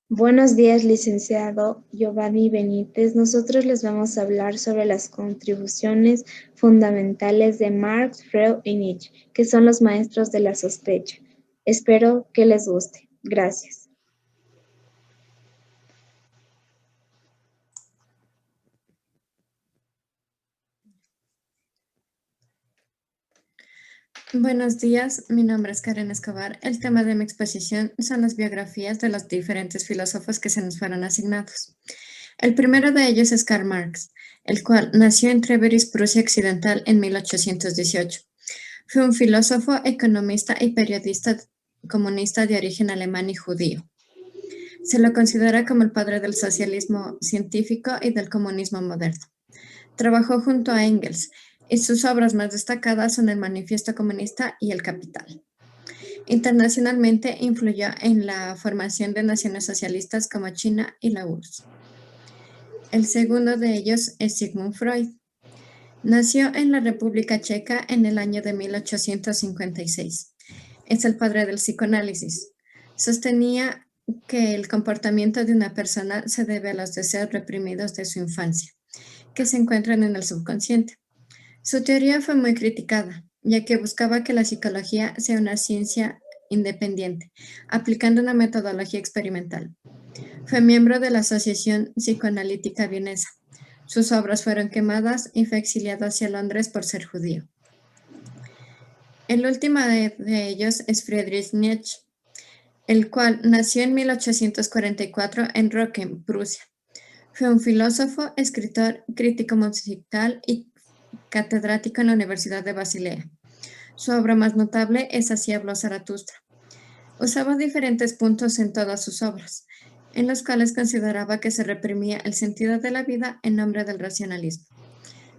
Buenos días, licenciado Giovanni Benítez. Nosotros les vamos a hablar sobre las contribuciones fundamentales de Marx, Freud y Nietzsche, que son los maestros de la sospecha. Espero que les guste. Gracias. Buenos días, mi nombre es Karen Escobar. El tema de mi exposición son las biografías de los diferentes filósofos que se nos fueron asignados. El primero de ellos es Karl Marx, el cual nació en Treveris, Prusia Occidental, en 1818. Fue un filósofo, economista y periodista comunista de origen alemán y judío. Se lo considera como el padre del socialismo científico y del comunismo moderno. Trabajó junto a Engels y sus obras más destacadas son el Manifiesto Comunista y El Capital. Internacionalmente influyó en la formación de naciones socialistas como China y la URSS. El segundo de ellos es Sigmund Freud. Nació en la República Checa en el año de 1856. Es el padre del psicoanálisis. Sostenía que el comportamiento de una persona se debe a los deseos reprimidos de su infancia, que se encuentran en el subconsciente. Su teoría fue muy criticada, ya que buscaba que la psicología sea una ciencia independiente, aplicando una metodología experimental. Fue miembro de la Asociación Psicoanalítica Vienesa. Sus obras fueron quemadas y fue exiliado hacia Londres por ser judío. El último de ellos es Friedrich Nietzsche, el cual nació en 1844 en Rocken, Prusia. Fue un filósofo, escritor, crítico musical y catedrático en la Universidad de Basilea. Su obra más notable es Así habló Zaratustra. Usaba diferentes puntos en todas sus obras, en los cuales consideraba que se reprimía el sentido de la vida en nombre del racionalismo.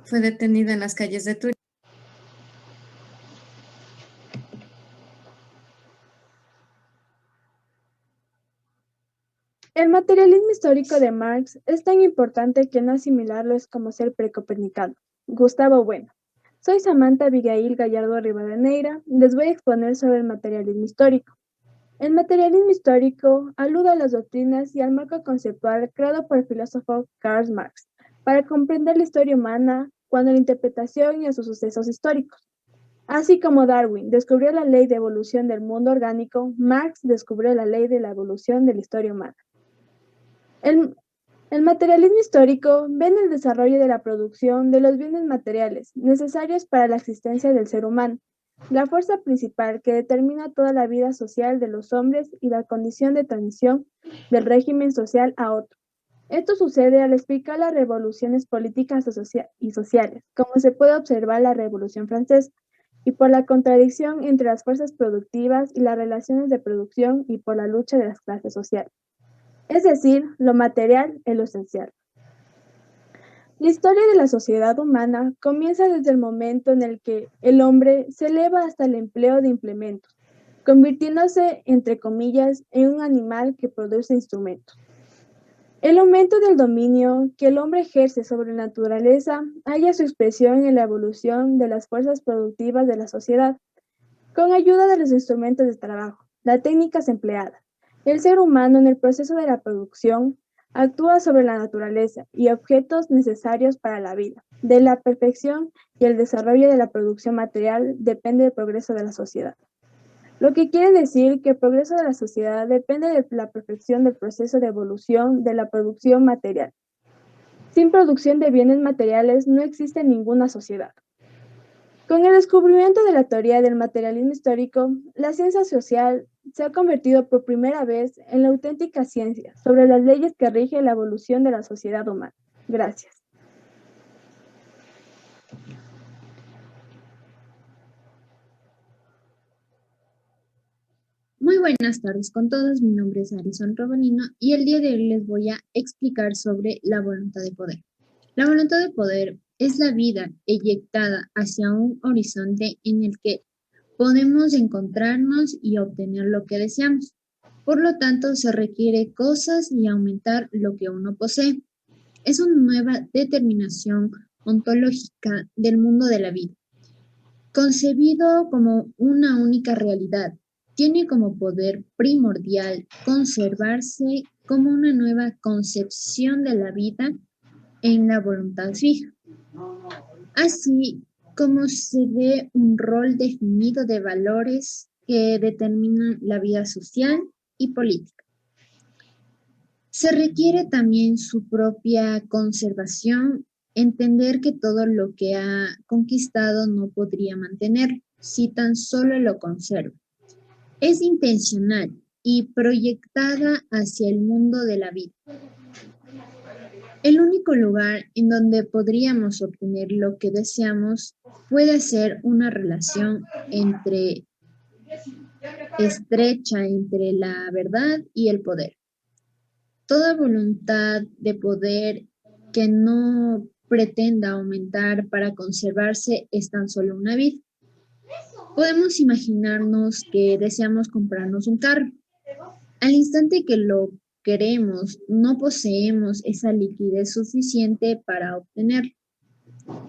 Fue detenido en las calles de Turín. El materialismo histórico de Marx es tan importante que no asimilarlo es como ser precopernicano. Gustavo Bueno. Soy Samantha Abigail Gallardo Rivadeneira. Les voy a exponer sobre el materialismo histórico. El materialismo histórico alude a las doctrinas y al marco conceptual creado por el filósofo Karl Marx para comprender la historia humana cuando la interpretación y a sus sucesos históricos. Así como Darwin descubrió la ley de evolución del mundo orgánico, Marx descubrió la ley de la evolución de la historia humana. El materialismo histórico ve en el desarrollo de la producción de los bienes materiales necesarios para la existencia del ser humano, la fuerza principal que determina toda la vida social de los hombres y la condición de transición del régimen social a otro. Esto sucede al explicar las revoluciones políticas y sociales, como se puede observar la Revolución Francesa, y por la contradicción entre las fuerzas productivas y las relaciones de producción y por la lucha de las clases sociales. Es decir, lo material es lo esencial. La historia de la sociedad humana comienza desde el momento en el que el hombre se eleva hasta el empleo de implementos, convirtiéndose, entre comillas, en un animal que produce instrumentos. El aumento del dominio que el hombre ejerce sobre la naturaleza halla su expresión en la evolución de las fuerzas productivas de la sociedad, con ayuda de los instrumentos de trabajo, las técnicas empleadas. El ser humano en el proceso de la producción actúa sobre la naturaleza y objetos necesarios para la vida. De la perfección y el desarrollo de la producción material depende el progreso de la sociedad. Lo que quiere decir que el progreso de la sociedad depende de la perfección del proceso de evolución de la producción material. Sin producción de bienes materiales no existe ninguna sociedad. Con el descubrimiento de la teoría del materialismo histórico, la ciencia social se ha convertido por primera vez en la auténtica ciencia sobre las leyes que rigen la evolución de la sociedad humana. Gracias. Muy buenas tardes con todos, mi nombre es Alison Robanino y el día de hoy les voy a explicar sobre la voluntad de poder. La voluntad de poder es la vida eyectada hacia un horizonte en el que podemos encontrarnos y obtener lo que deseamos. Por lo tanto, se requiere cosas y aumentar lo que uno posee. Es una nueva determinación ontológica del mundo de la vida, concebido como una única realidad. Tiene como poder primordial conservarse como una nueva concepción de la vida en la voluntad fija, así como se ve un rol definido de valores que determinan la vida social y política. Se requiere también su propia conservación, entender que todo lo que ha conquistado no podría mantener si tan solo lo conserva. Es intencional y proyectada hacia el mundo de la vida. El único lugar en donde podríamos obtener lo que deseamos puede ser una relación estrecha entre la verdad y el poder. Toda voluntad de poder que no pretenda aumentar para conservarse es tan solo una vida. Podemos imaginarnos que deseamos comprarnos un carro. Al instante que lo queremos, no poseemos esa liquidez suficiente para obtenerlo.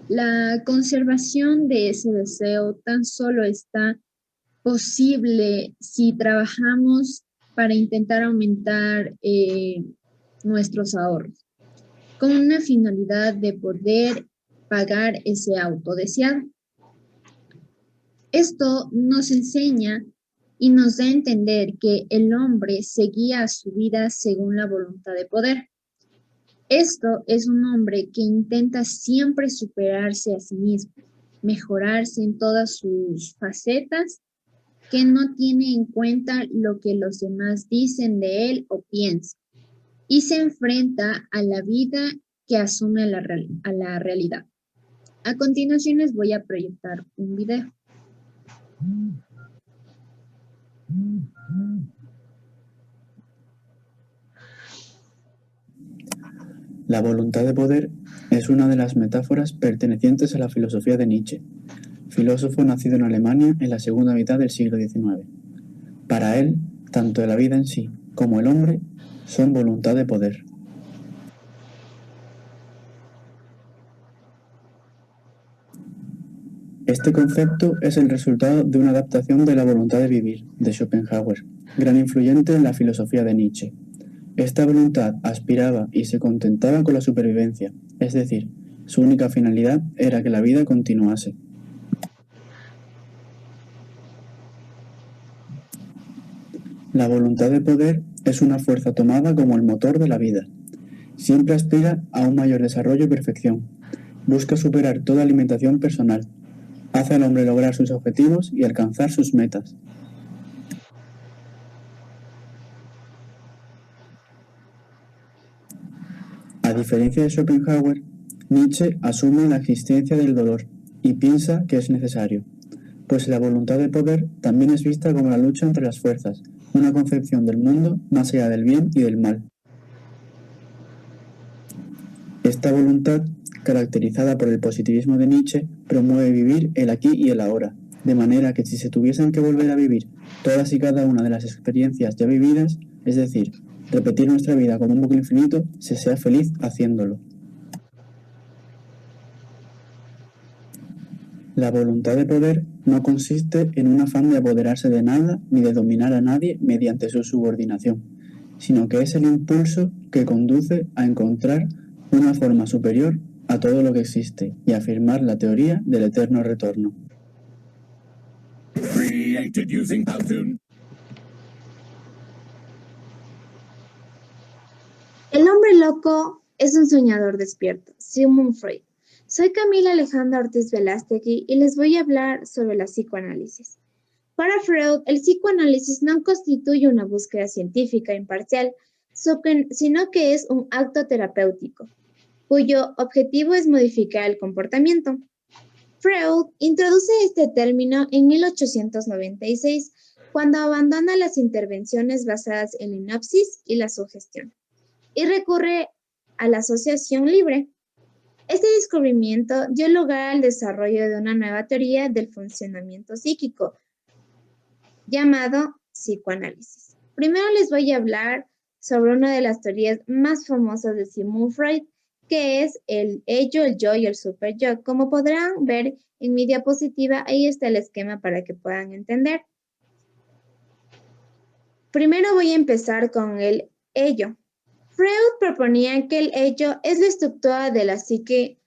La conservación de ese deseo tan solo está posible si trabajamos para intentar aumentar nuestros ahorros, con una finalidad de poder pagar ese auto deseado. Esto nos enseña y nos da a entender que el hombre se guía a su vida según la voluntad de poder. Esto es un hombre que intenta siempre superarse a sí mismo, mejorarse en todas sus facetas, que no tiene en cuenta lo que los demás dicen de él o piensan, y se enfrenta a la vida que asume a la realidad. A continuación les voy a proyectar un video. La voluntad de poder es una de las metáforas pertenecientes a la filosofía de Nietzsche, filósofo nacido en Alemania en la segunda mitad del siglo XIX. Para él, tanto la vida en sí como el hombre son voluntad de poder. Este concepto es el resultado de una adaptación de la voluntad de vivir, de Schopenhauer, gran influyente en la filosofía de Nietzsche. Esta voluntad aspiraba y se contentaba con la supervivencia, es decir, su única finalidad era que la vida continuase. La voluntad de poder es una fuerza tomada como el motor de la vida. Siempre aspira a un mayor desarrollo y perfección. Busca superar toda alimentación personal. Hace al hombre lograr sus objetivos y alcanzar sus metas. A diferencia de Schopenhauer, Nietzsche asume la existencia del dolor y piensa que es necesario, pues la voluntad de poder también es vista como la lucha entre las fuerzas, una concepción del mundo más allá del bien y del mal. Esta voluntad, caracterizada por el positivismo de Nietzsche, promueve vivir el aquí y el ahora, de manera que si se tuviesen que volver a vivir todas y cada una de las experiencias ya vividas, es decir, repetir nuestra vida como un bucle infinito, se sea feliz haciéndolo. La voluntad de poder no consiste en un afán de apoderarse de nada ni de dominar a nadie mediante su subordinación, sino que es el impulso que conduce a encontrar una forma superior a todo lo que existe y afirmar la teoría del eterno retorno. El hombre loco es un soñador despierto. Sigmund Freud. Soy Camila Alejandra Ortiz Velástegui y les voy a hablar sobre la psicoanálisis. Para Freud, el psicoanálisis no constituye una búsqueda científica imparcial, sino que es un acto terapéutico, cuyo objetivo es modificar el comportamiento. Freud introduce este término en 1896, cuando abandona las intervenciones basadas en la hipnosis y la sugestión, y recurre a la asociación libre. Este descubrimiento dio lugar al desarrollo de una nueva teoría del funcionamiento psíquico, llamado psicoanálisis. Primero les voy a hablar sobre una de las teorías más famosas de Sigmund Freud, que es el ello, el yo y el superyo. Como podrán ver en mi diapositiva, ahí está el esquema para que puedan entender. Primero voy a empezar con el ello. Freud proponía que el ello es la estructura de la psique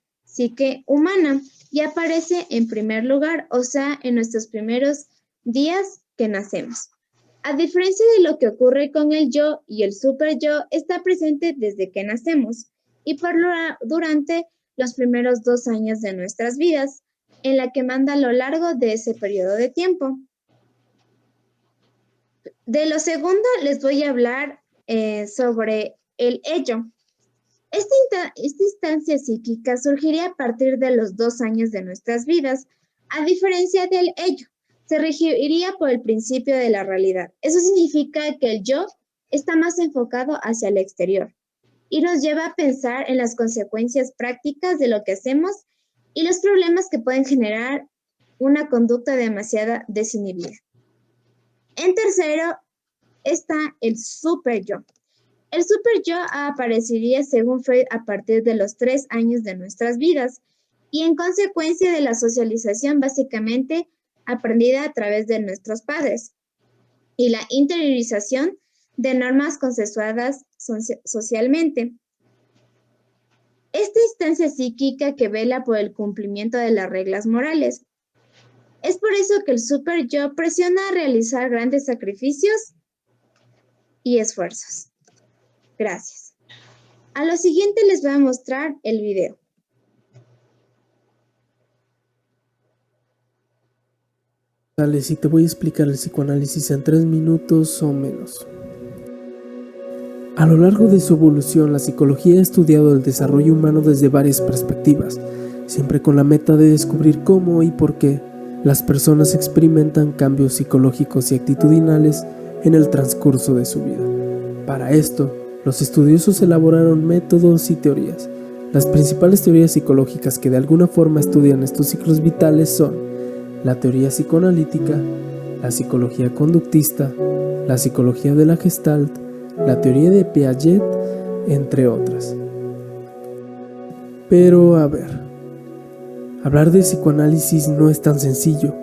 humana y aparece en primer lugar, o sea, en nuestros primeros días que nacemos. A diferencia de lo que ocurre con el yo y el superyo, está presente desde que nacemos y durante los primeros 2 años de nuestras vidas, en la que manda a lo largo de ese periodo de tiempo. De lo segundo les voy a hablar sobre el ello. Esta instancia psíquica surgiría a partir de los 2 años de nuestras vidas, a diferencia del ello. Se regiría por el principio de la realidad. Eso significa que el yo está más enfocado hacia el exterior y nos lleva a pensar en las consecuencias prácticas de lo que hacemos y los problemas que pueden generar una conducta demasiado desinhibida. En tercero está el superyo. El superyo aparecería, según Freud, a partir de los 3 años de nuestras vidas y en consecuencia de la socialización básicamente aprendida a través de nuestros padres y la interiorización de normas consensuadas socialmente. Esta instancia psíquica que vela por el cumplimiento de las reglas morales. Es por eso que el superyo presiona a realizar grandes sacrificios y esfuerzos. Gracias. A lo siguiente les voy a mostrar el video. Y te voy a explicar el psicoanálisis en 3 minutos o menos. A lo largo de su evolución, la psicología ha estudiado el desarrollo humano desde varias perspectivas, siempre con la meta de descubrir cómo y por qué las personas experimentan cambios psicológicos y actitudinales en el transcurso de su vida. Para esto, los estudiosos elaboraron métodos y teorías. Las principales teorías psicológicas que de alguna forma estudian estos ciclos vitales son la teoría psicoanalítica, la psicología conductista, la psicología de la Gestalt, la teoría de Piaget, entre otras. Pero a ver, hablar de psicoanálisis no es tan sencillo,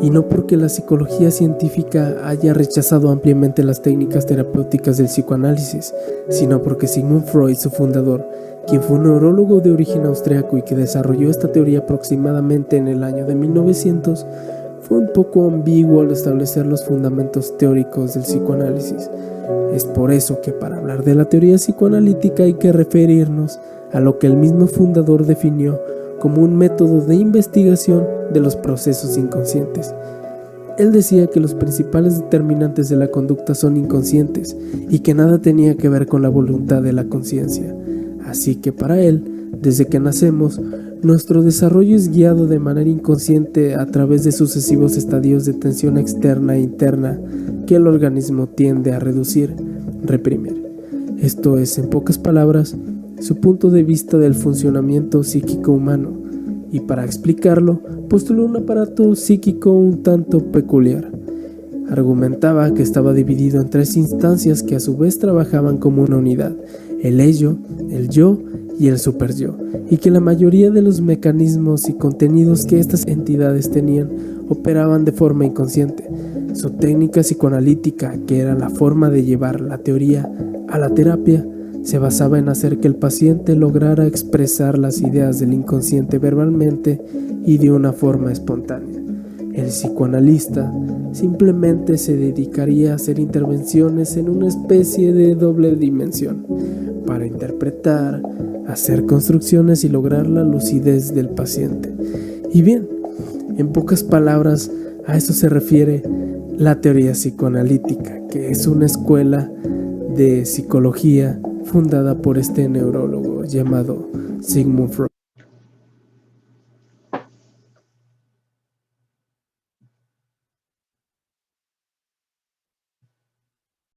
y no porque la psicología científica haya rechazado ampliamente las técnicas terapéuticas del psicoanálisis, sino porque Sigmund Freud, su fundador, quien fue un neurólogo de origen austriaco y que desarrolló esta teoría aproximadamente en el año de 1900, fue un poco ambiguo al establecer los fundamentos teóricos del psicoanálisis. Es por eso que para hablar de la teoría psicoanalítica hay que referirnos a lo que el mismo fundador definió como un método de investigación de los procesos inconscientes. Él decía que los principales determinantes de la conducta son inconscientes y que nada tenía que ver con la voluntad de la conciencia. Así que para él, desde que nacemos, nuestro desarrollo es guiado de manera inconsciente a través de sucesivos estadios de tensión externa e interna que el organismo tiende a reducir, reprimir. Esto es, en pocas palabras, su punto de vista del funcionamiento psíquico humano, y para explicarlo, postuló un aparato psíquico un tanto peculiar. Argumentaba que estaba dividido en 3 instancias que a su vez trabajaban como una unidad: el ello, el yo y el superyo, y que la mayoría de los mecanismos y contenidos que estas entidades tenían operaban de forma inconsciente. Su técnica psicoanalítica, que era la forma de llevar la teoría a la terapia, se basaba en hacer que el paciente lograra expresar las ideas del inconsciente verbalmente y de una forma espontánea. El psicoanalista simplemente se dedicaría a hacer intervenciones en una especie de doble dimensión, para interpretar, hacer construcciones y lograr la lucidez del paciente. Y bien, en pocas palabras, a eso se refiere la teoría psicoanalítica, que es una escuela de psicología fundada por este neurólogo llamado Sigmund Freud.